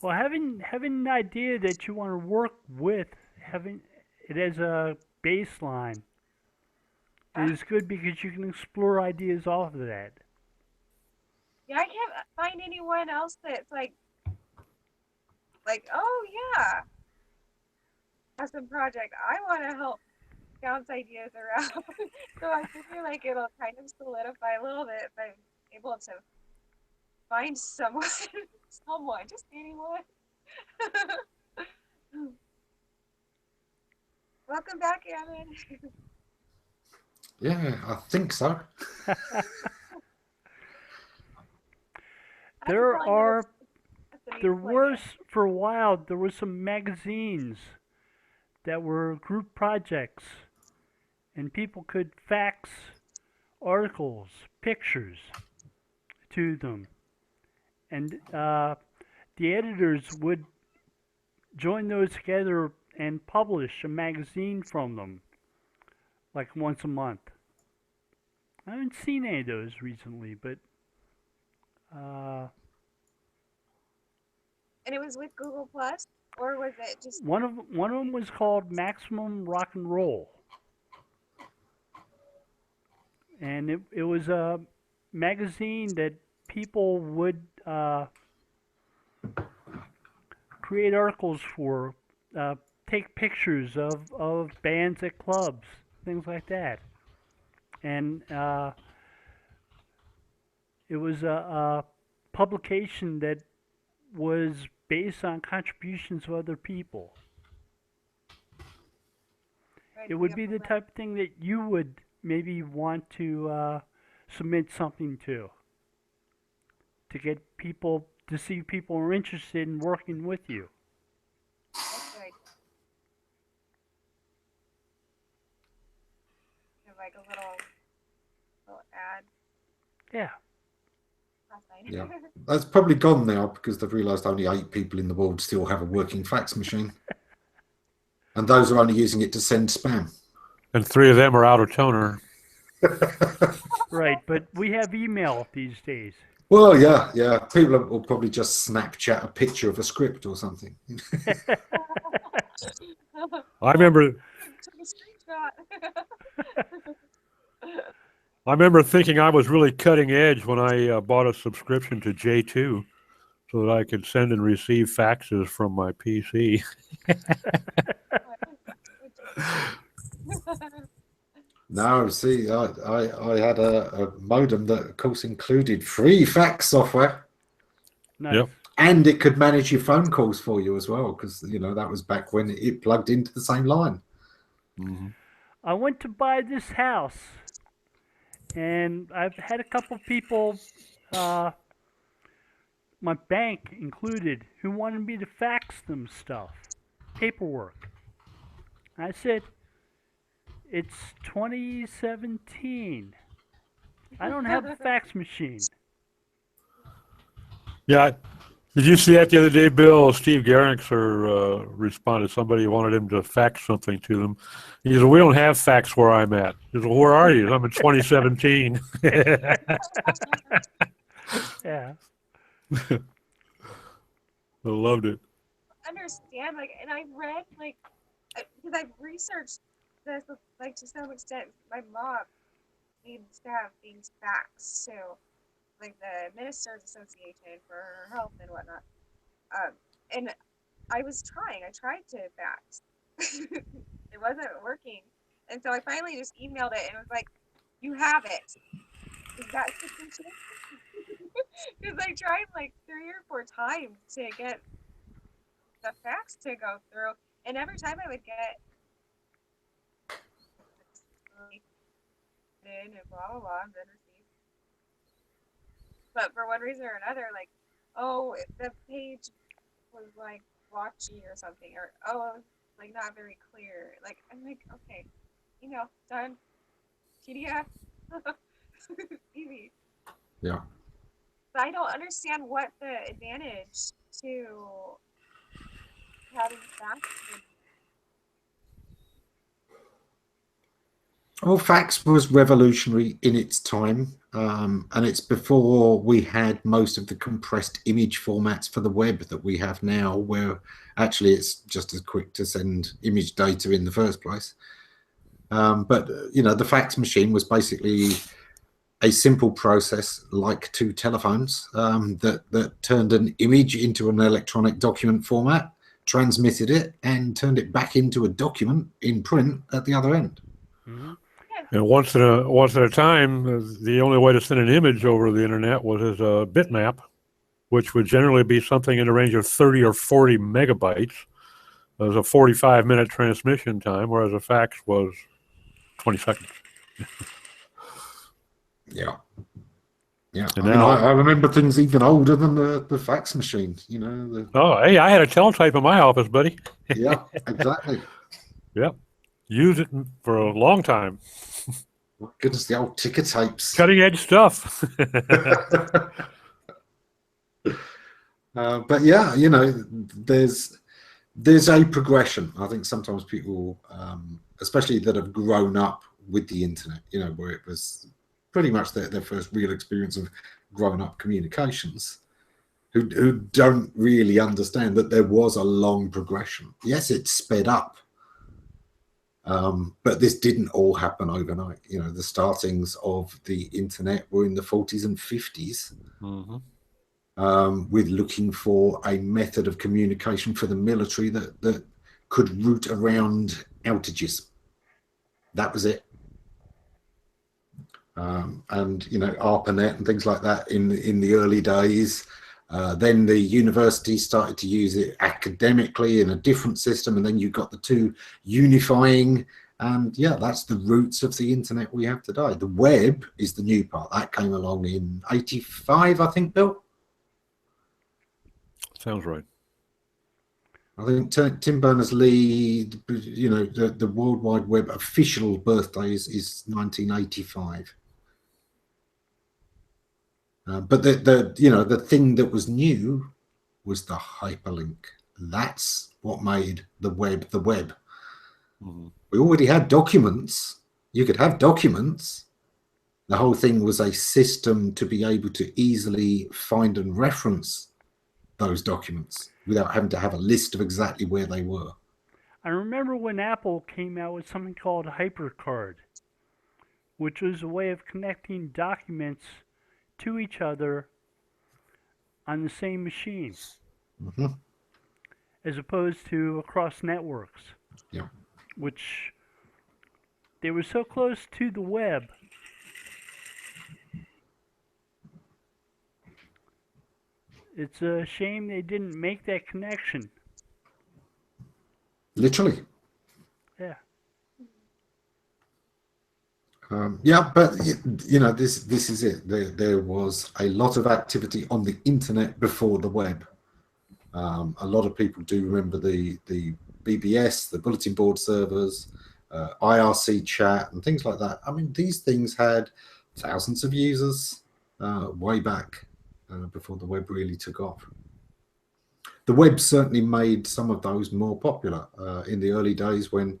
well, having an idea that you want to work with, having it as a baseline is good because you can explore ideas off of that. Yeah, I can't find anyone else that's oh yeah, awesome project. I want to help bounce ideas around. So I feel like it'll kind of solidify a little bit if I'm able to find someone, someone, just anyone. Welcome back, Ammon. Yeah, I think so. I have a there feeling that are that's a there neat were plug-in. for a while there were some magazines that were group projects, and people could fax articles, pictures to them, and the editors would join those together and publish a magazine from them. like once a month. I haven't seen any of those recently, but uh, And it was with Google Plus, or was it just? one of them was called Maximum Rock and Roll, and it was a magazine that people would create articles for, take pictures of bands at clubs, things like that. And it was a publication that was based on contributions of other people. It would be the type of thing that you would maybe want to submit something to get people to see people are interested in working with you. That's good. Have like a little ad. Yeah. That's fine. Yeah. That's probably gone now because they've realised only 8 people in the world still have a working fax machine. And those are only using it to send spam. And 3 of them are out of toner. Right, but we have email these days. Well, yeah. People will probably just Snapchat a picture of a script or something. I remember Took a screenshot. thinking I was really cutting edge when I bought a subscription to J2 so that I could send and receive faxes from my PC. No, see, I had a modem that, of course, included free fax software. Nice. Yep. And it could manage your phone calls for you as well, because, you know, that was back when it plugged into the same line. Mm-hmm. I went to buy this house, and I've had a couple people, my bank included, who wanted me to fax them stuff, paperwork. I said, it's 2017. I don't have a fax machine. Yeah. Did you see that the other day, Bill? Steve Garrixer responded. Somebody wanted him to fax something to them. He said, "We don't have fax where I'm at." He said, "Well, where are you?" "I'm in 2017. Yeah. I loved it. Understand, like, and I've read, like, because I've researched this, like, to some extent. My mom needs to have things faxed, so, like, the Ministers Association for her health and whatnot. And I tried to fax. It wasn't working. And so I finally just emailed it and it was like, you have it. Is that sufficient? Because I tried like 3 or 4 times to get the fax to go through. And every time I would get in and blah, blah, blah, and then receive. But for one reason or another, like, oh, the page was like blotchy or something, or oh, like not very clear. Like, I'm like, okay, email done, PDF, easy. Yeah. But I don't understand what the advantage to having fax would be. Well, fax was revolutionary in its time, and it's before we had most of the compressed image formats for the web that we have now, where actually it's just as quick to send image data in the first place. But, you know, the fax machine was basically a simple process like 2 telephones that turned an image into an electronic document format, transmitted it, and turned it back into a document in print at the other end. Mm-hmm. And once at a time, the only way to send an image over the internet was as a bitmap, which would generally be something in the range of 30 or 40 megabytes. There was a 45-minute transmission time, whereas a fax was 20 seconds. Yeah. Yeah. And I mean, now- I remember things even older than the fax machine, you know. Oh, hey, I had a teletype in my office, buddy. Yeah, exactly. Yep. Used it for a long time. My goodness, the old ticker tapes. Cutting edge stuff. But yeah, you know, there's a progression. I think sometimes people, especially that have grown up with the internet, where it was pretty much their first real experience of grown-up communications, who don't really understand that there was a long progression. Yes, it sped up, but this didn't all happen overnight. The startings of the internet were in the 40s and 50s, with looking for a method of communication for the military that could route around outages. That was it. And ARPANET and things like that in the early days. Then the university started to use it academically in a different system, and then you got the two unifying. And yeah, that's the roots of the internet we have today. The web is the new part that came along in '85, I think, Bill. Sounds right. I think Tim Berners-Lee, the World Wide Web official birthday is 1985. But the thing that was new was the hyperlink. That's what made the web the web. We already had documents. You could have documents. The whole thing was a system to be able to easily find and reference those documents without having to have a list of exactly where they were. I remember when Apple came out with something called HyperCard, which was a way of connecting documents to each other on the same machine, as opposed to across networks. Yeah. Which they were so close to the web. It's a shame they didn't make that connection. Literally. Yeah. Yeah, but this is it. There was a lot of activity on the internet before the web. A lot of people do remember the BBS, the bulletin board servers, IRC chat, and things like that. I mean, these things had thousands of users way back before the web really took off. The web certainly made some of those more popular in the early days when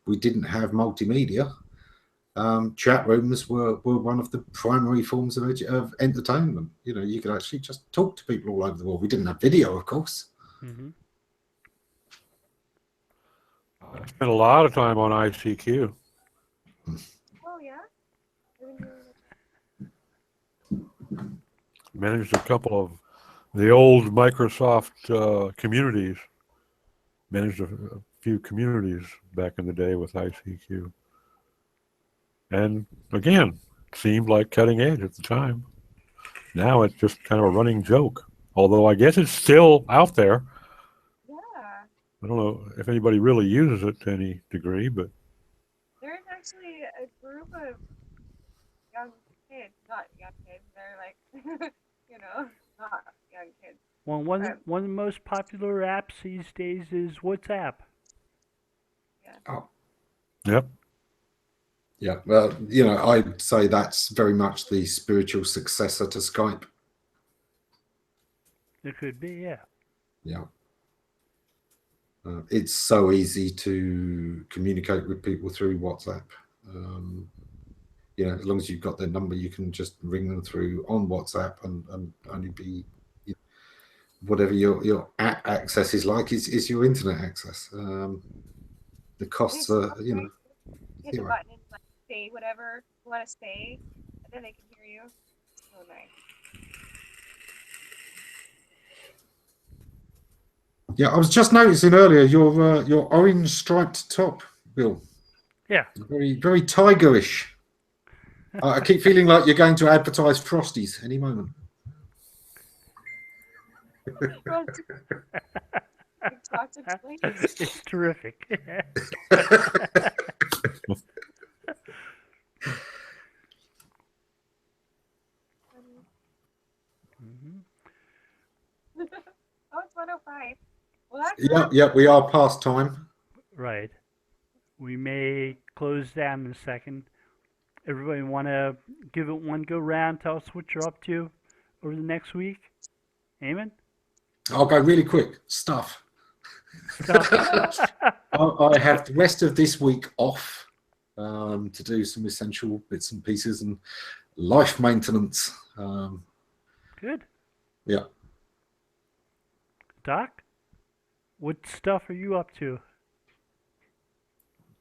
we didn't have multimedia. Chat rooms were one of the primary forms of entertainment. You could actually just talk to people all over the world. We didn't have video, of course. I spent a lot of time on ICQ. Oh yeah. Managed a couple of the old Microsoft communities. Managed a few communities back in the day with ICQ. And again, seemed like cutting edge at the time. Now it's just kind of a running joke. Although I guess it's still out there. Yeah. I don't know if anybody really uses it to any degree, but There's actually a group of young kids, not young kids, they're like, not young kids. Well, one of the most popular apps these days is WhatsApp. Yeah. Oh. Yep. Yeah, well, I'd say that's very much the spiritual successor to Skype. It could be, yeah. Yeah. It's so easy to communicate with people through WhatsApp. As long as you've got their number, you can just ring them through on WhatsApp and only be whatever your app access is like is your internet access. The costs are, Hit the zero. button and say whatever you want to say, and then they can hear you. It's so nice. Yeah, I was just noticing earlier your orange striped top, Bill. Yeah. Very, very tigerish. I keep feeling like you're going to advertise Frosties any moment. It's terrific. Oh, it's 1:05. Well, that's Yep, we are past time. Right. We may close down in a second. Everybody want to give it one go round, tell us what you're up to over the next week? Ammon? I'll go really quick. Stuff. I have the rest of this week off. to do some essential bits and pieces and life maintenance. Good. Yeah. Doc, what stuff are you up to?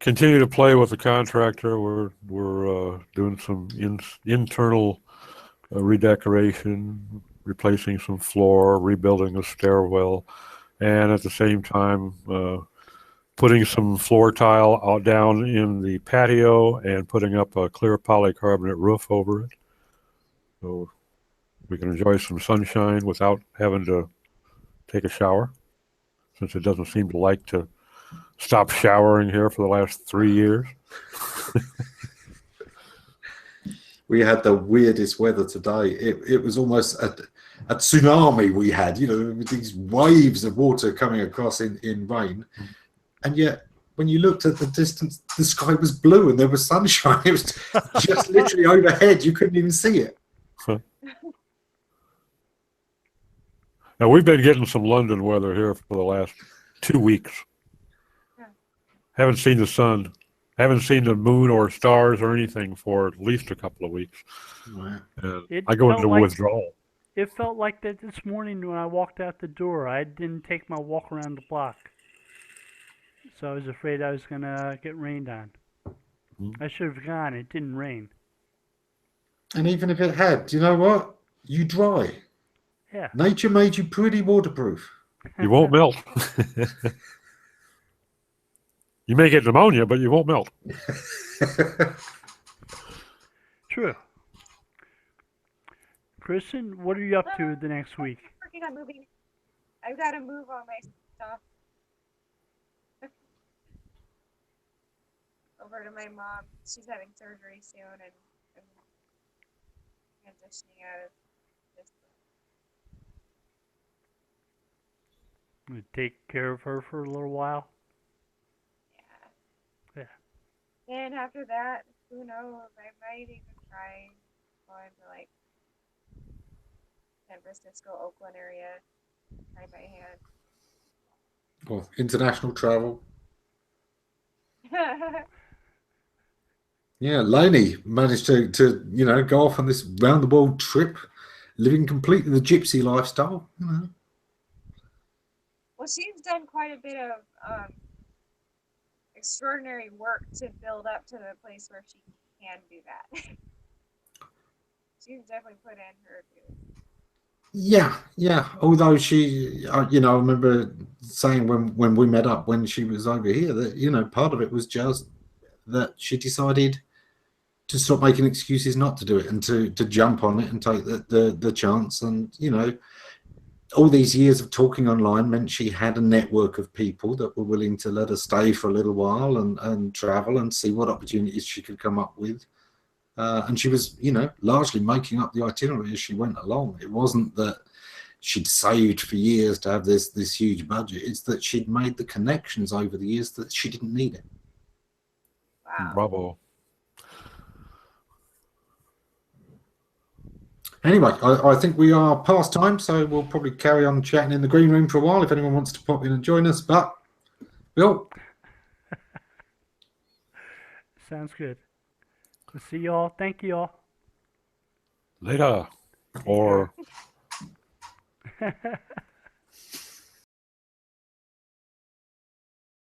Continue to play with the contractor. We're doing some internal redecoration, replacing some floor, rebuilding a stairwell, and at the same time putting some floor tile out down in the patio and putting up a clear polycarbonate roof over it, so we can enjoy some sunshine without having to take a shower, since it doesn't seem to like to stop showering here for the last 3 years. We had the weirdest weather today. It was almost a tsunami we had, with these waves of water coming across in rain. And yet, when you looked at the distance, the sky was blue and there was sunshine. It was just literally overhead. You couldn't even see it. Now, we've been getting some London weather here for the last 2 weeks. Yeah. Haven't seen the sun, haven't seen the moon or stars or anything for at least a couple of weeks. Right. I go felt into like- withdrawal. It felt like that this morning when I walked out the door. I didn't take my walk around the block. So I was afraid I was going to get rained on. I should have gone. It didn't rain. And even if it had, do you know what? You dry. Yeah. Nature made you pretty waterproof. You won't melt. You may get pneumonia, but you won't melt. True. Kristen, what are you up to the next week? Working on moving. I've got to move all my stuff over to my mom. She's having surgery soon, and I'm transitioning out of this. You take care of her for a little while? Yeah. Yeah. And after that, who knows? I might even try going to like San Francisco, Oakland area. Try my hand. Well, international travel. Yeah, Lainey managed to go off on this round the world trip, living completely the gypsy lifestyle. Well, she's done quite a bit of extraordinary work to build up to the place where she can do that. She's definitely put in her due. Yeah. Although she, I remember saying when we met up when she was over here that part of it was just that she decided to stop making excuses not to do it and to jump on it and take the chance. And all these years of talking online meant she had a network of people that were willing to let her stay for a little while and travel and see what opportunities she could come up with. And she was, largely making up the itinerary as she went along. It wasn't that she'd saved for years to have this huge budget. It's that she'd made the connections over the years that she didn't need it. Wow. Bravo. Anyway, I think we are past time, so we'll probably carry on chatting in the green room for a while if anyone wants to pop in and join us. But, Bill. Sounds good. We'll see y'all. Thank you all. Later. Or